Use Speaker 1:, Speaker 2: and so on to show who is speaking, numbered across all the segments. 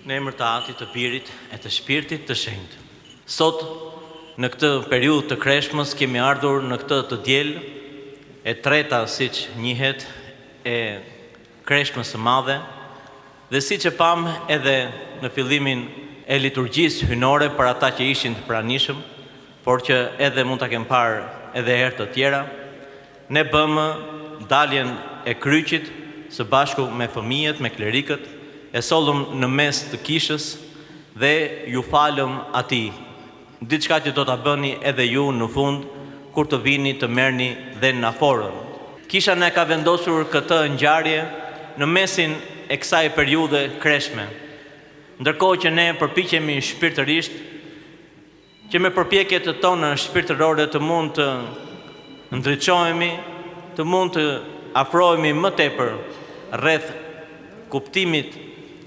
Speaker 1: Në emër të Atit, të Birit e të Shpirtit të Shenjtë. Sot, në këtë periudhë të Kreshmës, kemi ardhur në këtë të diel, e treta, siç njihet, e Kreshmës së Madhe, dhe siç e pam edhe në fillimin e liturgjisë hynore për ata që ishin të pranishëm, por që edhe mund ta kem parë edhe herë të tjera, ne bëmë daljen e kryqit së bashku me fëmijët, me klerikët, e sollëm në mes të kishës dhe ju falëm atij. Diçka që do ta bëni edhe ju në fund kur të vini të merrni dhe në aforën. Kisha ne ka vendosur këtë ngjarje në mesin e kësaj periudhe kreshme. Ndërkohë që ne përpiqemi shpirtërisht që me përpjekjet tona shpirtërore të mund të ndriçohemi, të mund të afrohemi më tepër rreth kuptimit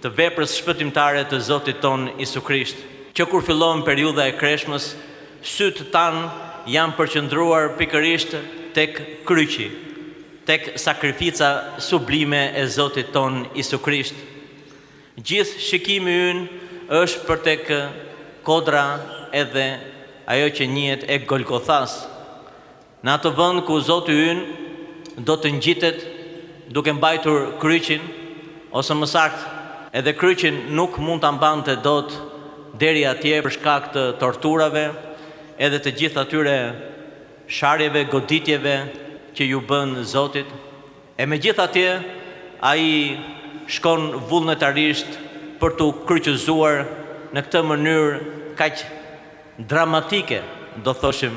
Speaker 1: të veprës shpëtimtare të Zotit ton Isu Krisht, që kur fillon periudha e Kreshmës, sytë tanë janë përqendruar pikërisht tek kryqi, tek sakrifica sublime e Zotit ton Isu Krisht. Gjithë shikimi ynë është për tek kodra edhe ajo që njihet e Golgothas, në atë vend ku Zoti ynë do të ngjitet duke mbajtur kryqin, ose më saktë, edhe kryqin nuk mund ta mbante dot deri atje për shkak të torturave, edhe të gjithë atyre sharjeve, goditjeve që ju bën Zotit. E megjithatë, ai shkon vullnetarisht për t'u kryqëzuar në këtë mënyrë kaq dramatike, do thoshim,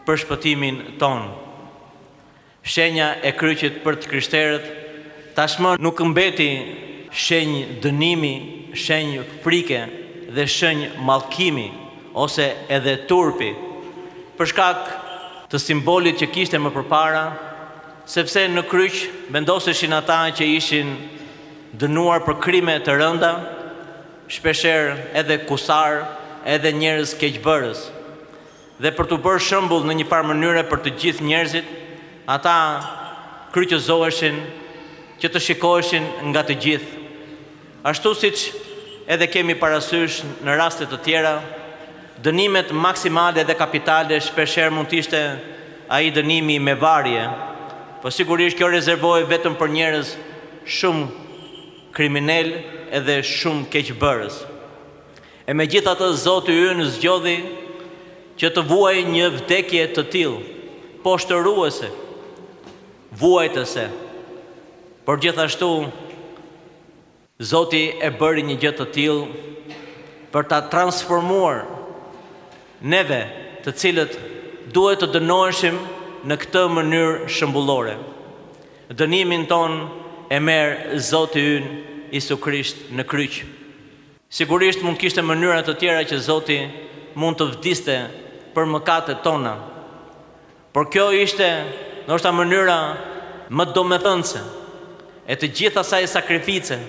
Speaker 1: për shpëtimin ton. Shenja e kryqit për të krishterët tashmë nuk mbeti shenjë dënimi, shenjë frike dhe shenjë mallkimi ose edhe turpi, për shkak të simbolit që kishte më përpara, sepse në kryq vendoseshin ata që ishin dënuar për krime të rënda, shpeshherë edhe kusar, edhe njerëz keqbërës. Dhe për të bërë shembull në një farë mënyre për të gjithë njerëzit, ata kryqëzoheshin që të shikoheshin nga të gjithë. Ashtu siç edhe kemi parasysh në raste të tjera, dënimet maksimale dhe kapitale shpeshherë mund të ishte ai dënimi me varje, po sigurisht kjo rezervohej vetëm për njerëz shumë kriminal edhe shumë keqbërës. E megjithatë Zoti ynë zgjodhi që të vuajë një vdekje të tillë, poshtëruese, vuajtëse. Por gjithashtu Zoti e bëri një gjë të tillë për ta transformuar neve, të cilët duhet të dënoheshim në këtë mënyrë shembullore. Dënimin ton e merr Zoti ynë Isu Krisht në kryq. Sigurisht mund kishte mënyra të tjera që Zoti mund të vdiste për mëkatet tona. Por kjo ishte ndoshta mënyra më domethënëse e të gjithë asaj sakrifice,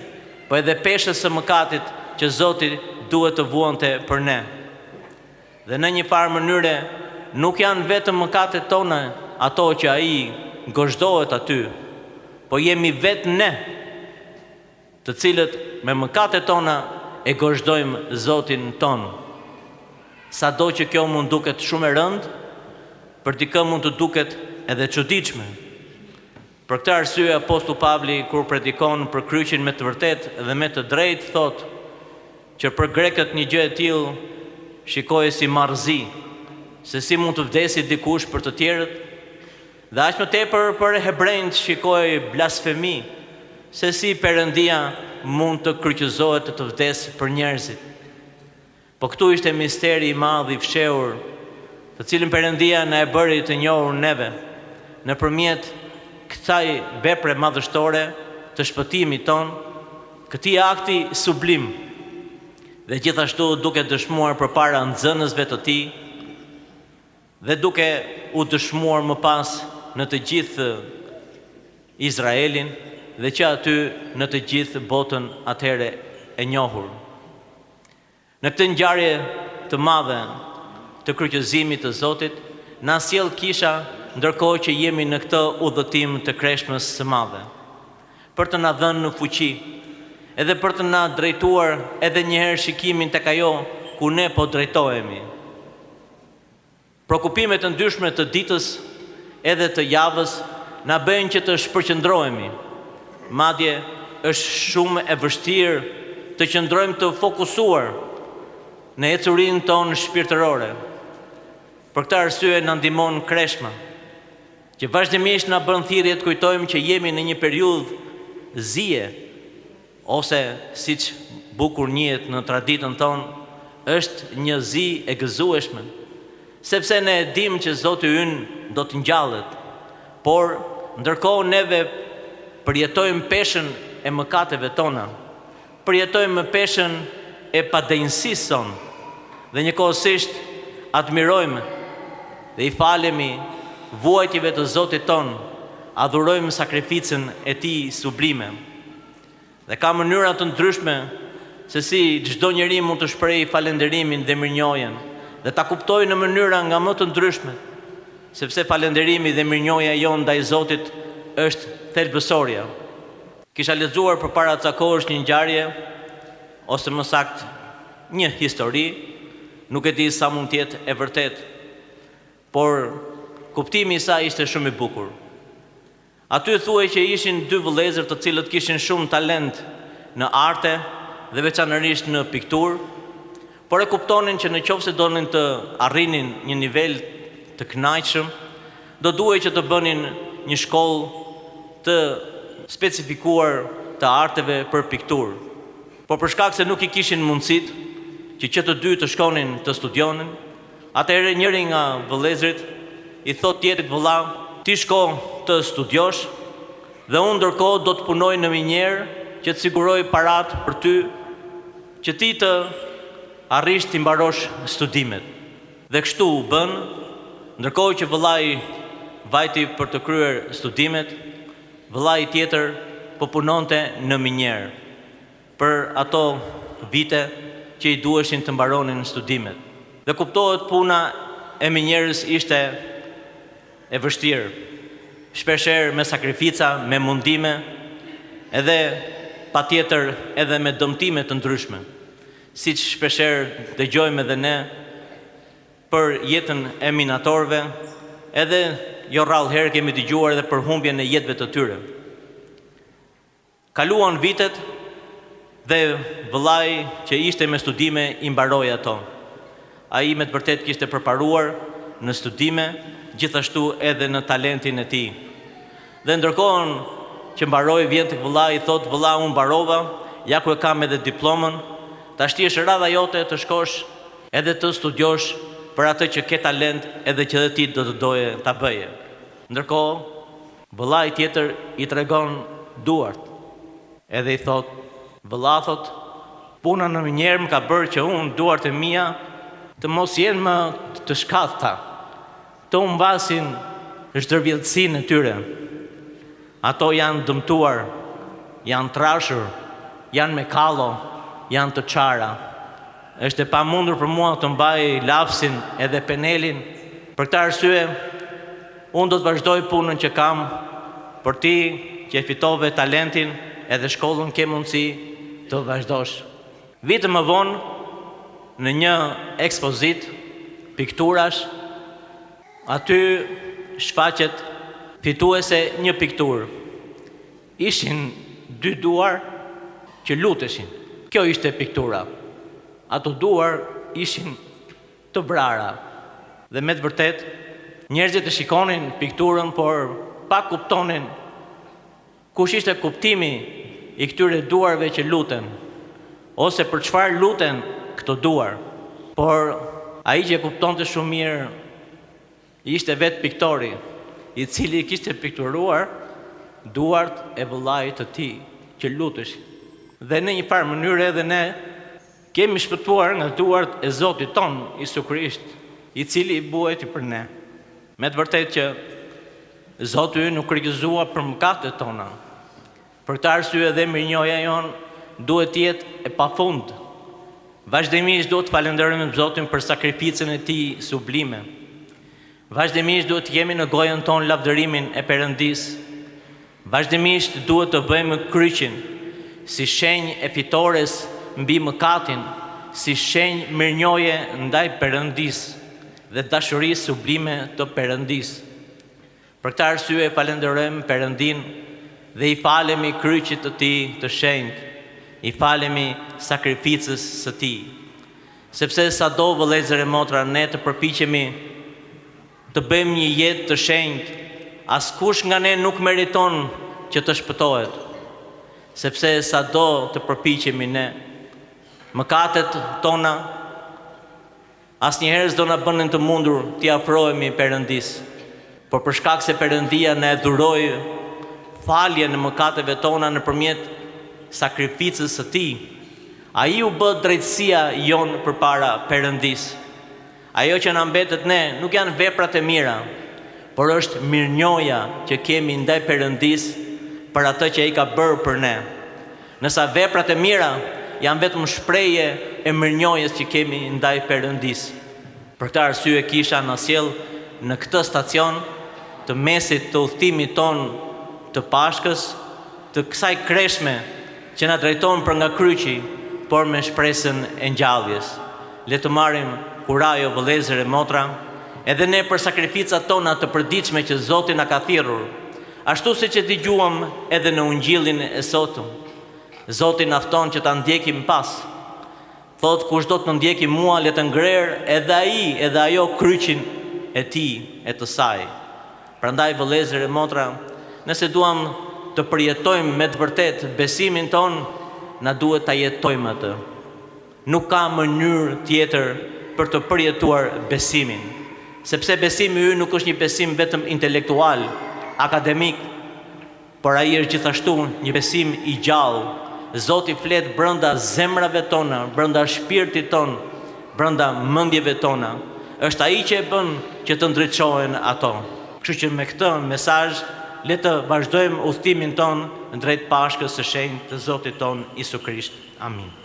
Speaker 1: po edhe peshës së mëkatit që Zoti duhet të vuante për ne. Dhe në një farë mënyre nuk janë vetëm mëkatet tona ato që ai gozhdohet aty, po jemi vetë ne, të cilët me mëkatet tona e gozhdojmë Zotin ton. Sado që kjo mund duket shumë e rëndë, për dikë mund të duket edhe çuditshme. Për këtë arsye apostulli Pavli kur predikon për kryqin me të vërtetë dhe me të drejtë thotë që për grekët një gjë e tillë shikohej si marrëzi, se si mund të vdesë dikush për të tjerët, dhe aq më tepër për hebrejt shikohej blasfemi, se si Perëndia mund të kryqëzohet të vdesë për njerëzit. Po këtu ishte misteri i madh i fshehur, të cilin Perëndia na e bëri të njohur neve nëpërmjet kësaj vepre madhështore të shpëtimit ton, këtij akti sublim, dhe gjithashtu duke dëshmuar përpara nxënësve të tij dhe duke u dëshmuar më pas në të gjithë Izraelin dhe që aty në të gjithë botën atëherë e njohur. Në këtë ngjarje të madhe të kryqëzimit të Zotit, na sjell kisha ndërkohë që jemi në këtë udhëtim të Kreshmës së Madhe, për të na dhënë në fuqi edhe për të na drejtuar edhe njëherë shikimin tek ajo ku ne po drejtohemi. Prokupimet të ndryshme të ditës edhe të javës na bëjnë që të shpërqendrohemi. Madje është shumë e vështirë të qëndrojmë të fokusuar në ecurinë tonë shpirtërore. Për këtë arsye na ndihmon Kreshma, që vazhdimisht na bën thirrje të kujtojmë që jemi në një periudhë zije, ose siç bukur njihet në traditën tonë, është një zi e gëzueshme, sepse ne e dimë që Zoti ynë do të ngjallet, por ndërkohë neve përjetojmë peshën e mëkateve tona, përjetojmë peshën e padënjësisë sonë, dhe njëkohësisht admirojmë dhe i falemi vuajtjeve të Zotit ton, adhurojmë sakrificën e tij sublime. Dhe ka mënyra të ndryshme se si çdo njeri mund të shprehë falënderimin dhe mirënjohjen, dhe ta kuptojë në mënyra nga më të ndryshme, sepse falënderimi dhe mirënjohja jon ndaj Zotit është thelbësorja. Kisha lexuar përpara ca kohësh një ngjarje, ose më saktë një histori, nuk e di sa mund të jetë e vërtetë, por kuptimi i saj ishte shumë i bukur. Aty thuhej që ishin dy vëllezër të cilët kishin shumë talent në arte dhe veçanërisht në pikturë, por e kuptonin që në qoftë se donin të arrinin një nivel të kënaqshëm, do duhej që të bënin një shkollë të specifikuar të arteve për pikturë. Por për shkak se nuk i kishin mundësitë që të dy të shkonin të studionin, atëherë njëri nga vëllezërit i thot tjetrit: vëlla, ti shko të studiosh dhe unë ndërkohë do të punoj në minjerë që të siguroj parat për ty që ti të arrish të mbarosh studimet. Dhe kështu u bën, ndërkohë që vëllai vajti për të kryer studimet, vëllai tjetër po punonte në minjerë për ato vite që i duheshin të mbaronin studimet. Dhe kuptohet puna e minjerës ishte e vështirë, shpeshherë me sakrifica, me mundime, edhe patjetër edhe me dëmtime të ndryshme. Siç shpeshherë dëgjojmë edhe ne për jetën e minatorëve, edhe jo rrallë herë kemi dëgjuar edhe për humbjen e jetëve të tyre. Kaluan vitet dhe vëllai që ishte me studime i mbaroi ato. Ai me të vërtetë kishte përparuar në studime, gjithashtu edhe në talentin e tij. Dhe ndërkohën që mbaroi, vjen tek vëllai i thotë: vëlla, unë mbarova, ja ku e kam edhe diplomën, tashti është radha jote të shkosh edhe të studiosh për atë që ke talent edhe që edhe ti do të doje ta bëje. Ndërkohë, vëllai tjetër i tregon duart, edhe i thotë: vëlla, thot, puna në minjerë më ka bërë që unë duart e mia të mos jenë më të shkathta, të humbasin zhdërvjelësinë e tyre. Ato janë dëmtuar, janë trashur, janë me kallo, janë të çara. Është e pamundur për mua të mbaj lapsin edhe penelin. Për këtë arsye, unë do të vazhdoj punën që kam, për ti që e fitove talentin edhe shkollën ke mundësi të vazhdosh. Vite më vonë, në një ekspozit pikturash, aty shfaqet fituese një pikturë. Ishin dy duar që luteshin. Kjo ishte piktura. Ato duar ishin të brara. Dhe me të vërtet, njerëzit e shikonin pikturën, por pa kuptonin kush ishte kuptimi i këtyre duarve që luten, ose për çfarë luten këto duar. Por ai që kuptonte shumë mirë ishte vetë piktori, i cili kishte pikturuar duart e vëllait të tij që luteshin. Dhe në një farë mënyrë edhe ne kemi shpëtuar nga duart e Zotit ton, Isu Krisht, i cili i buajti për ne. Me të vërtetë që Zoti ynë nuk rrigëzua për mëkatet tona. Për këtë arsye dhe mirënjohja jon duhet të jetë e pafund. Vazhdimisht duhet të falenderojmë Zotin për sakrificën e tij sublime. Vazhdimisht duhet të jemi në gojën tonë lavdërimin e Perëndis. Vazhdimisht duhet të bëjmë kryqin si shenjë e fitores mbi mëkatin, si shenjë mirënjohje ndaj Perëndisë dhe dashurisë sublime të Perëndisë. Për këtë arsye falenderojmë Perëndin dhe i falemi kryqit të Tij të shenjtë, i falemi sakrificës së Tij. Sepse sado vëllezër e motra ne të përpiqemi të bëjmë një jetë të shenjtë, askush nga ne nuk meriton që të shpëtohet. Sepse sado të përpiqemi ne, mëkatet tona asnjëherë s'do na bënin të mundur t'i afrohemi Perëndisë. Por për shkak se Perëndia na e dhuroi faljen e mëkateve tona nëpërmjet sakrificës së Tij, ai u bë drejtësia jonë përpara Perëndisë. Ajo që na mbetet ne nuk janë veprat e mira, por është mirënjohja që kemi ndaj Perëndisë për atë që ai ka bërë për ne. Nësa veprat e mira janë vetëm shprehje e mirënjohjes që kemi ndaj Perëndisë. Për këtë arsye kisha në sjell në këtë stacion të mesit të udhëtimit ton të Pashkës, të kësaj kreshme që na drejton për nga kryqi, por me shpresën e ngjalljes. Le të marrim kurajo vëllezër e motra, edhe ne për sakrificat tona të përditshme që Zoti na ka thirrur, ashtu siç e dëgjuam edhe në ungjillin e sotëm. Zoti na fton që ta ndjekim pas. Thot, kush do të ndjeki mua, le të ngrer edhe ai, edhe ajo kryqin e tij e të saj. Prandaj vëllezër e motra, nëse duam të përjetojmë me të vërtet besimin ton, na duhet ta jetojmë atë. Nuk ka mënyrë tjetër për të përjetuar besimin, sepse besimi ynë nuk është një besim vetëm intelektual, akademik, por ai është gjithashtu një besim i gjallë. Zoti flet brenda zemrave tona, brenda shpirtit ton, brenda mendjeve tona. Është ai që e bën që të ndriçohen ato. Kështu që me këtë mesazh le të vazhdojmë udhëtimin ton drejt Pashkës së shenjtë të Zotit ton Isu Krisht. Amin.